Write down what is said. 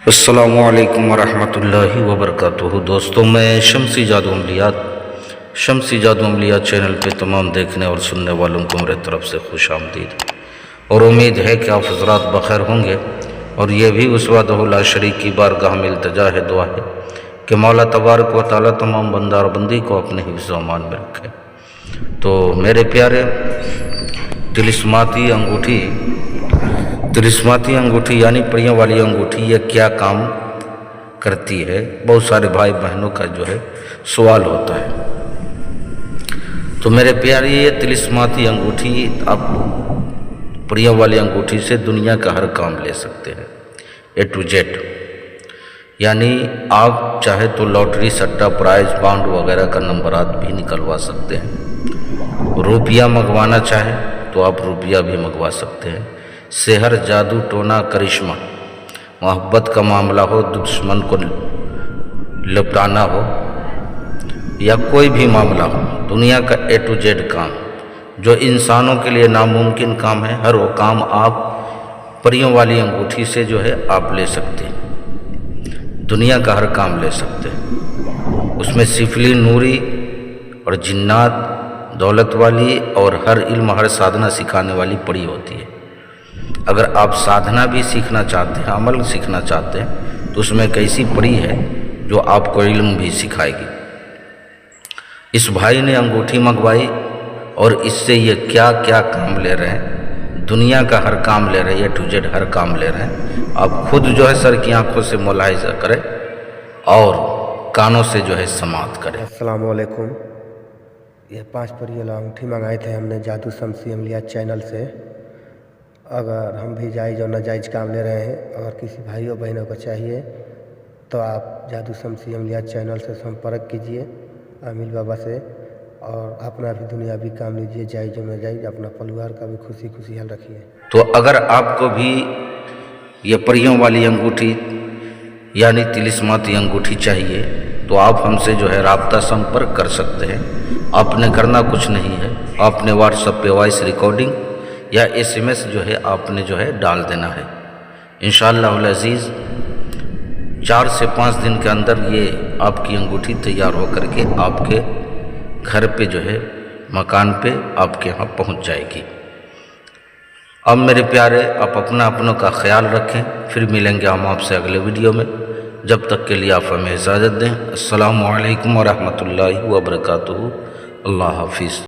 السلام علیکم ورحمۃ اللہ وبرکاتہ۔ دوستوں، میں شمسی جادو عملیات چینل پہ تمام دیکھنے اور سننے والوں کو میرے طرف سے خوش آمدید، اور امید ہے کہ آپ حضرات بخیر ہوں گے، اور یہ بھی اس وحدہ لا شریک کی بارگاہ میں التجا ہے، دعا ہے کہ مولا تبارک و تعالیٰ تمام بندہ اور بندی کو اپنے حفظ و امان میں رکھے۔ تو میرے پیارے، طلسماتی انگوٹھی یعنی پریوں والی انگوٹھی یہ کیا کام کرتی ہے؟ بہت سارے بھائی بہنوں کا جو ہے سوال ہوتا ہے۔ تو میرے پیارے، یہ طلسماتی انگوٹھی، آپ پریوں والی انگوٹھی سے دنیا کا ہر کام لے سکتے ہیں، A to Z۔ یعنی آپ چاہے تو لاٹری، سٹا، پرائز، بانڈ وغیرہ کا نمبرات بھی نکلوا سکتے ہیں۔ روپیہ منگوانا چاہے تو آپ روپیہ بھی منگوا سکتے ہیں۔ سحر، جادو، ٹونا، کرشمہ، محبت کا معاملہ ہو، دشمن کو لپٹانا ہو، یا کوئی بھی معاملہ ہو، دنیا کا A to Z کام جو انسانوں کے لیے ناممکن کام ہے، ہر وہ کام آپ پریوں والی انگوٹھی سے جو ہے آپ لے سکتے ہیں۔ دنیا کا ہر کام لے سکتے ہیں۔ اس میں سفلی، نوری اور جنات، دولت والی اور ہر علم، ہر سادھنا سکھانے والی پری ہوتی ہے۔ اگر آپ سادھنا بھی سیکھنا چاہتے ہیں، عمل سیکھنا چاہتے ہیں، تو اس میں ایک ایسی پری ہے جو آپ کو علم بھی سکھائے گی۔ اس بھائی نے انگوٹھی منگوائی اور اس سے یہ کیا کیا کام لے رہے ہیں، دنیا کا ہر کام لے رہے ہیں، A to Z ہر کام لے رہے ہیں۔ آپ خود جو ہے سر کی آنکھوں سے ملاحظہ کریں اور کانوں سے جو ہے سماعت کریں۔ السلام علیکم۔ یہ 5 پری والا انگوٹھی منگائے تھے ہم نے جادو شمسی عملیات چینل سے۔ اگر ہم بھی جائز اور ناجائز کام لے رہے ہیں، اگر کسی بھائیوں بہنوں کو چاہیے تو آپ جادو شمسی عملیات چینل سے سمپرک کیجیے، عامل بابا سے، اور اپنا بھی دنیاوی کام لیجیے، جائز اور ناجائز، اپنا پریوار کا بھی خوشی حال رکھیے۔ تو اگر آپ کو بھی یہ پریوں والی انگوٹھی یعنی طلسماتی انگوٹھی چاہیے تو آپ ہم سے جو ہے رابطہ سمپرک کر سکتے ہیں۔ آپ نے کرنا کچھ نہیں ہے، آپ نے واٹس ایپ پہ وائس ریکارڈنگ یا SMS جو ہے آپ نے جو ہے ڈال دینا ہے۔ انشاءاللہ العزیز 4 سے 5 دن کے اندر یہ آپ کی انگوٹھی تیار ہو کر کے آپ کے گھر پہ جو ہے مکان پہ آپ کے ہاں پہنچ جائے گی۔ اب میرے پیارے، آپ اپنوں کا خیال رکھیں، پھر ملیں گے ہم آپ سے اگلے ویڈیو میں۔ جب تک کے لیے آپ ہمیں اجازت دیں۔ السلام علیکم ورحمۃ اللہ وبرکاتہ۔ اللہ حافظ۔